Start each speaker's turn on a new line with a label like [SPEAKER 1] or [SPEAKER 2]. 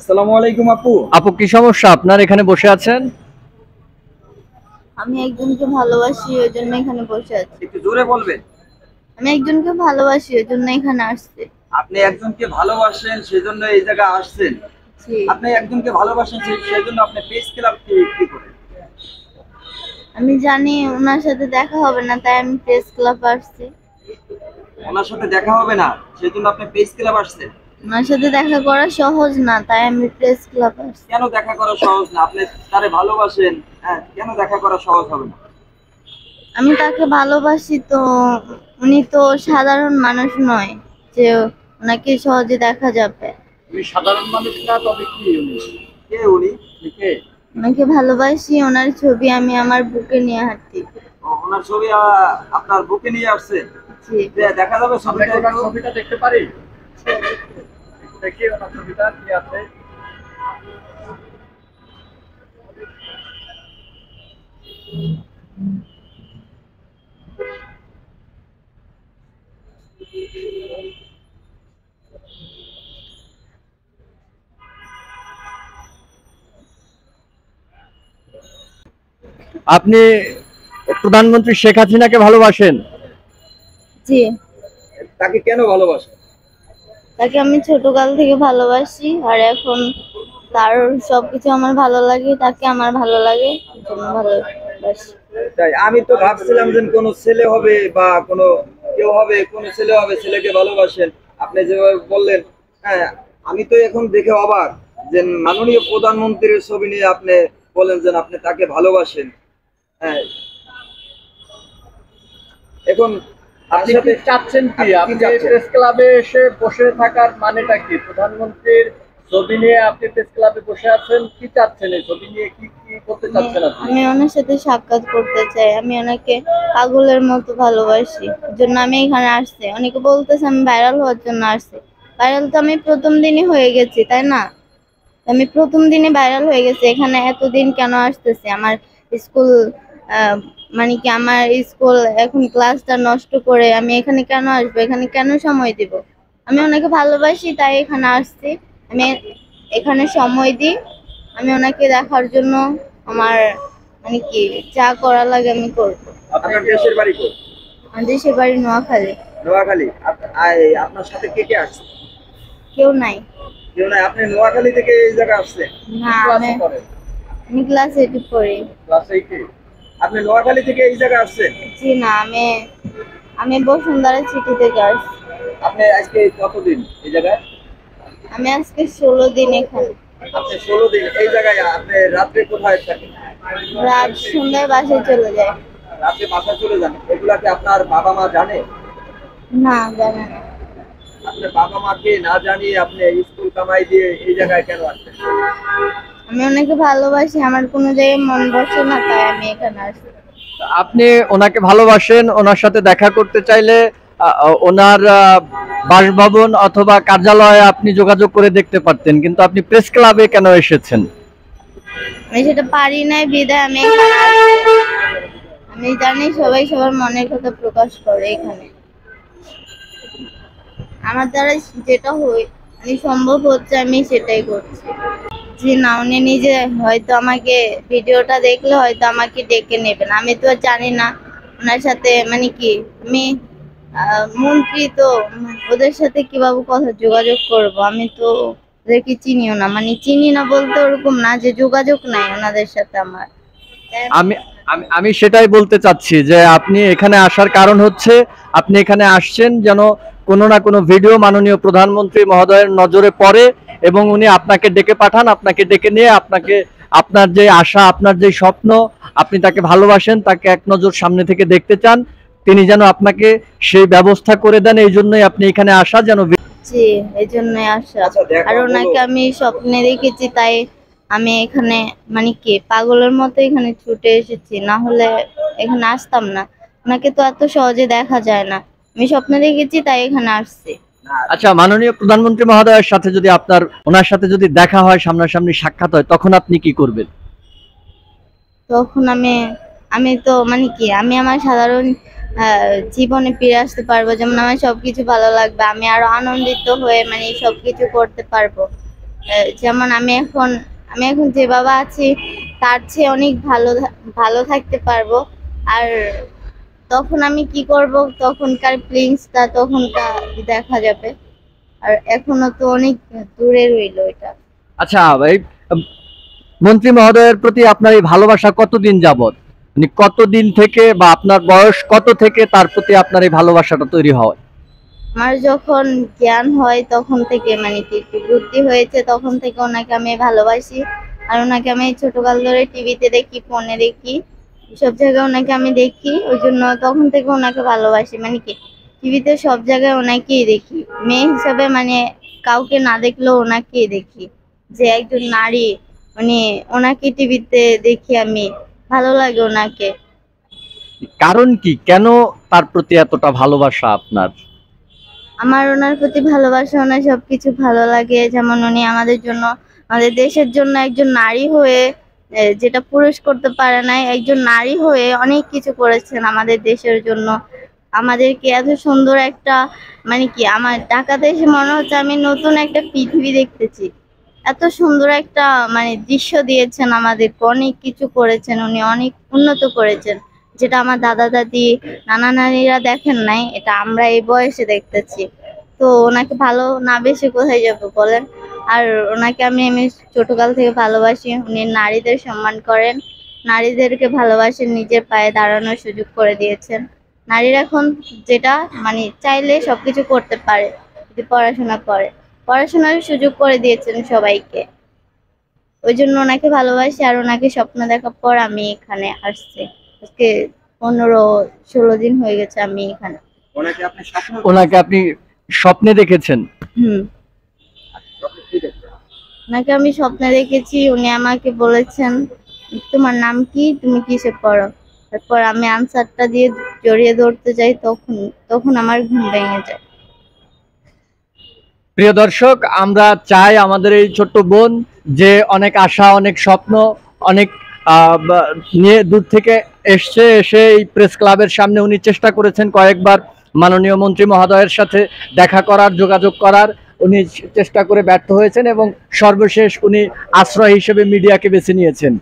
[SPEAKER 1] আসসালামু আলাইকুম আপু।
[SPEAKER 2] আপু কি সমস্যা আপনার এখানে বসে আছেন?
[SPEAKER 3] আমি একজনকে ভালোবাসি ওই জন্য এখানে বসে আছি।
[SPEAKER 1] একটু জোরে বলবেন।
[SPEAKER 3] আমি একজনকে ভালোবাসি ওই জন্য এখানে আসছি।
[SPEAKER 1] আপনি একজনকে ভালোবাসেন সেজন্য এই জায়গায় আসছেন।
[SPEAKER 3] জি।
[SPEAKER 1] আপনি একজনকে ভালোবাসেন সেজন্য আপনি প্রেস ক্লাব কি করেন?
[SPEAKER 3] আমি জানি ওনার সাথে দেখা হবে না তাই আমি প্রেস ক্লাব আসছি।
[SPEAKER 1] ওনার সাথে দেখা হবে না সেজন্য আপনি প্রেস ক্লাব আসছেন।
[SPEAKER 3] ওনার সাথে দেখা করা সহজ না তাই আমি প্রেস ক্লাব আসছি।
[SPEAKER 1] কেন দেখা করা সহজ না? আপনি তারে ভালোবাসেন, হ্যাঁ, কেন দেখা করা সহজ হবে না?
[SPEAKER 3] আমি তাকে ভালোবাসি তো উনি তো সাধারণ মানুষ নয় যে ওনাকে সহজে দেখা যাবে।
[SPEAKER 2] তুমি সাধারণ মানুষ না, তবে কি উনি?
[SPEAKER 1] কে উনি?
[SPEAKER 2] কে?
[SPEAKER 3] ওনাকে ভালোবাসি, ওনার ছবি আমি আমার বুকে নিয়ে হাঁটি।
[SPEAKER 1] ওনার ছবি আপনার বুকে নিয়ে আসছেন।
[SPEAKER 3] জি।
[SPEAKER 1] দেখা যাবে ছবিটা?
[SPEAKER 2] ওনার ছবিটা দেখতে পারি? দেখি ওনার ছবিটা কি আছে। আপনি প্রধানমন্ত্রী শেখ হাসিনাকে ভালোবাসেন?
[SPEAKER 3] জি।
[SPEAKER 1] তাকে কেন ভালোবাসেন?
[SPEAKER 3] তাকে আমি ছোটকাল থেকে ভালোবাসি আর এখন তার সবকিছু আমার ভালো লাগে, তাকে আমার ভালো লাগে, এই জন্য ভালোবাসি।
[SPEAKER 1] তাই আমি তো ভাবছিলাম যে কোনো ছেলে হবে বা কোনো কেউ হবে, কোনো ছেলে হবে, ছেলেকে ভালোবাসেন। আপনি যেভাবে বললেন, হ্যাঁ, আমি তো এখন দেখে অবাক যে মাননীয় প্রধানমন্ত্রীর ছবি নিয়ে আপনি বলেন যে আপনি তাকে ভালোবাসেন। হ্যাঁ, এখন
[SPEAKER 2] আপনি কি চাচ্ছেন কি? আপনি প্রেস ক্লাবে এসে বসে থাকার মানেটা কি? প্রধানমন্ত্রীর ছবি নিয়ে আপনি প্রেস ক্লাবে বসে আছেন, কি চাচ্ছেন? এই ছবি নিয়ে কি কি করতে চাচ্ছেন আপনি?
[SPEAKER 3] আমি ওনার সাথে সাক্ষাৎ করতে চাই, আমি ওনাকে পাগলের মতো ভালোবাসি, এর জন্য আমি এখানে আসছি। অনেকে বলতেছে আমি ভাইরাল হওয়ার জন্য আসছি। ভাইরাল তো আমি প্রথম দিনই হয়ে গেছি, তাই না? আমি প্রথম দিনে ভাইরাল হয়ে গেছি। এখানে এতদিন কেন আসতেছি? আমার স্কুল মানে কি আমার স্কুল এখন ক্লাসটা নষ্ট করে আমি এখানে কেন আসবো? এখানে কেন সময় দিব? আমি ওনাকে ভালোবাসি তাই এখানে আসছি। আমি এখানে সময় দিই, আমি ওনাকে দেখার জন্য আমার মানে কি যা করা লাগে আমি করবো।
[SPEAKER 1] আপনার দেশের বাড়ি কোথায়?
[SPEAKER 3] আমার দেশের বাড়ি নোয়াখালী।
[SPEAKER 1] নোয়াখালী। আপনার সাথে কে কে আসছে?
[SPEAKER 3] কেউ নাই।
[SPEAKER 1] কেউ নাই? আপনি নোয়াখালী থেকে এই জায়গায় আসছেন?
[SPEAKER 3] না, আমি ক্লাস 8 পড়ি।
[SPEAKER 1] ক্লাস 8? আপনি নোয়াখালী থেকে এই জায়গায় আসছেন?
[SPEAKER 3] জি না, আমি বসুন্ধরা সিটি থেকে আসছি।
[SPEAKER 1] আপনি আজকে কতদিন এই জায়গায়?
[SPEAKER 3] আমি আজকে 16 দিন এখানে।
[SPEAKER 1] আপনি 16 দিন এই জায়গায়। আপনি রাত্রে কোথায় থাকেন?
[SPEAKER 3] রাত সন্ধ্যায় বাসায় চলে যায়।
[SPEAKER 1] রাত্রে বাসায় চলে যান। এগুলা কি আপনার বাবা মা জানে?
[SPEAKER 3] না, জানে না।
[SPEAKER 1] আপনার বাবা মাকে না জানিয়ে আপনি স্কুল কামাই দিয়ে এই জায়গায় কেন আসছেন?
[SPEAKER 3] আমি ওনাকে ভালোবাসি, আমার কোনো জায়গায় মন বসে না তাই আমি এখানে আসি।
[SPEAKER 2] আপনি ওনাকে ভালোবাসেন, ওনার সাথে দেখা করতে চাইলে ওনার বাসভবন অথবা কার্যালয়ে আপনি যোগাযোগ করে দেখতে পারতেন, কিন্তু আপনি প্রেস ক্লাবে কেন এসেছেন?
[SPEAKER 3] আমি সেটা পারি নাই বিদায় আমি এখানে আসছি। আমি জানি সবাই সবার মনের কথা প্রকাশ করে এখানে। আমার দ্বারা যেটা মানে সম্ভব হচ্ছে আমি সেটাই করছি। জি না, উনি নিজে হয়তো আমাকে ভিডিওটা দেখলে হয়তো আমাকে ডেকে নেবেন। আমি তো আর জানি না ওনার সাথে মানে কি আমি মন্ত্রী তো ওদের সাথে কিভাবে কথা যোগাযোগ করব? আমি তো ওদেরকে চিনিও না, মানে চিনি না বলতে ওরকম না যে যোগাযোগ নাই ওনাদের সাথে আমার।
[SPEAKER 2] আমি আমি আমি সেটাই বলতে চাচ্ছি যে আপনি এখানে আসার কারণ হচ্ছে আপনি এখানে আসছেন যেন কোনো না কোনো ভিডিও মাননীয় প্রধানমন্ত্রী মহোদয়ের নজরে পড়ে এবং উনি আপনাকে ডেকে পাঠান, আপনাকে ডেকে নিয়ে আপনাকে আপনার যে আশা, আপনার যে স্বপ্ন, আপনি তাকে ভালোবাসেন, তাকে এক নজর সামনে থেকে দেখতে চান, তিনি যেন আপনাকে সেই ব্যবস্থা করে দেন। এই জন্যই আপনি এখানে আসা যেন।
[SPEAKER 3] জি, এই জন্যই আসা। আর ওনাকে আমি স্বপ্নে দেখেছি তাই আমি এখানে মানে কি পাগলের মতো এখানে ছুটে এসেছি, না হলে এখানে আসতাম না। ওনাকে তো এত সহজে দেখা যায় না, আমি স্বপ্নে দেখেছি তাই এখানে আসছি।
[SPEAKER 2] আচ্ছা, মাননীয় প্রধানমন্ত্রী মহোদয়ের সাথে যদি আপনার ওনার সাথে যদি দেখা হয়, সামনাসামনি সাক্ষাৎ হয়, তখন আপনি কি করবেন?
[SPEAKER 3] তখন আমি তো মানে কি আমি আমার সাধারণ জীবনে ফিরে আসতে পারবো, যেমন আমার সবকিছু ভালো লাগবে, আমি আরো আনন্দিত হয়ে মানে সবকিছু করতে পারবো। যেমন আমি এখন যেভাবে আছি তার চেয়ে অনেক ভালো থাকতে পারবো। আর তখন আমি কি করব, তখনকার ফিলিংসটা তখনকার দেখা যাবে। আর এখনো তো অনেক দূরে রইলো এটা।
[SPEAKER 2] আচ্ছা এই মন্ত্রী মহোদয়ের প্রতি আপনার এই ভালোবাসা কতদিন যাবত, মানে কতদিন থেকে বা আপনার বয়স কত থেকে তার প্রতি আপনার এই ভালোবাসাটা তৈরি হয়?
[SPEAKER 3] আমার যখন জ্ঞান হয় তখন থেকে, মানে কি একটু বুদ্ধি হয়েছে তখন থেকে ওনাকে আমি ভালোবাসি। আর ওনাকে আমি ছোটকাল ধরে টিভিতে দেখি, ফোনে দেখি, সব জায়গায় ওনাকে আমি দেখি। ওই জন্য তখন থেকে ওনাকে ভালোবাসি। মানে কি টিভিতে সব জায়গায় ওনাকেই দেখি, মেয়ে হিসাবে মানে কাউকে না দেখলেও ওনাকেই দেখি, যে একজন নারী, মানে ওনাকে টিভিতে দেখি আমি, ভালো লাগে ওনাকে।
[SPEAKER 2] কারণ কি, কেন তার প্রতি এতটা ভালোবাসা আপনার?
[SPEAKER 3] আমার ওনার প্রতি ভালোবাসা, ওনার সবকিছু ভালো লাগে। যেমন উনি আমাদের জন্য, আমাদের দেশের জন্য একজন নারী হয়ে যেটা পুরুষ করতে পারে নাই, একজন নারী হয়ে অনেক কিছু করেছেন আমাদের দেশের জন্য। আমাদেরকে এত সুন্দর একটা, মানে কি আমার ঢাকাতে এসে মনে হচ্ছে আমি নতুন একটা পৃথিবী দেখতেছি। এত সুন্দর একটা মানে দৃশ্য দিয়েছেন আমাদেরকে, অনেক কিছু করেছেন উনি, অনেক উন্নত করেছেন, যেটা আমার দাদা দাদি নানা নানিরা দেখেন নাই, এটা আমরা এই বয়সে দেখতেছি। তো ওনাকে ভালো না বেশি কোথায় যাবো বলেন। আর ওনাকে আমি ছোটকাল থেকে ভালোবাসি। উনি নারীদের সম্মান করেন, নারীদেরকে ভালোবাসেন, নিজের পায়ে দাঁড়ানোর সুযোগ করে দিয়েছেন। নারীরা এখন যেটা মানে চাইলে সবকিছু করতে পারে যদি পড়াশোনা করে, পড়াশোনার সুযোগ করে দিয়েছেন সবাইকে। ওই জন্য ওনাকে ভালোবাসি। আর ওনাকে স্বপ্ন দেখার পর আমি এখানে আসছি। আজকে 15-16 দিন হয়ে গেছে আমি এখানে।
[SPEAKER 1] ওনাকে আপনি স্বপ্ন
[SPEAKER 2] ওনাকে আপনি স্বপ্নে দেখেছেন?
[SPEAKER 1] স্বপ্নে কি দেখছেন?
[SPEAKER 3] ওনাকে আমি স্বপ্নে দেখেছি, উনি আমাকে বলেছেন তোমার নাম কি, তুমি কিসে পড়ো। তারপর আমি আনসারটা দিয়ে জড়িয়ে ধরতে যাই, তখন আমার ঘুম ভেঙে যায়।
[SPEAKER 2] প্রিয় দর্শক, আমরা চাই আমাদের এই ছোট্ট বোন যে অনেক আশা, অনেক স্বপ্ন, অনেক নিয়ে দূর থেকে এসে এই প্রেস ক্লাবের সামনে উনি চেষ্টা করেছেন কয়েকবার মাননীয় মন্ত্রী মহোদয়ের সাথে দেখা করার, যোগাযোগ করার। উনি চেষ্টা করে ব্যর্থ হয়েছেন এবং সর্বশেষ উনি আশ্রয় হিসেবে মিডিয়াকে বেছে নিয়েছেন।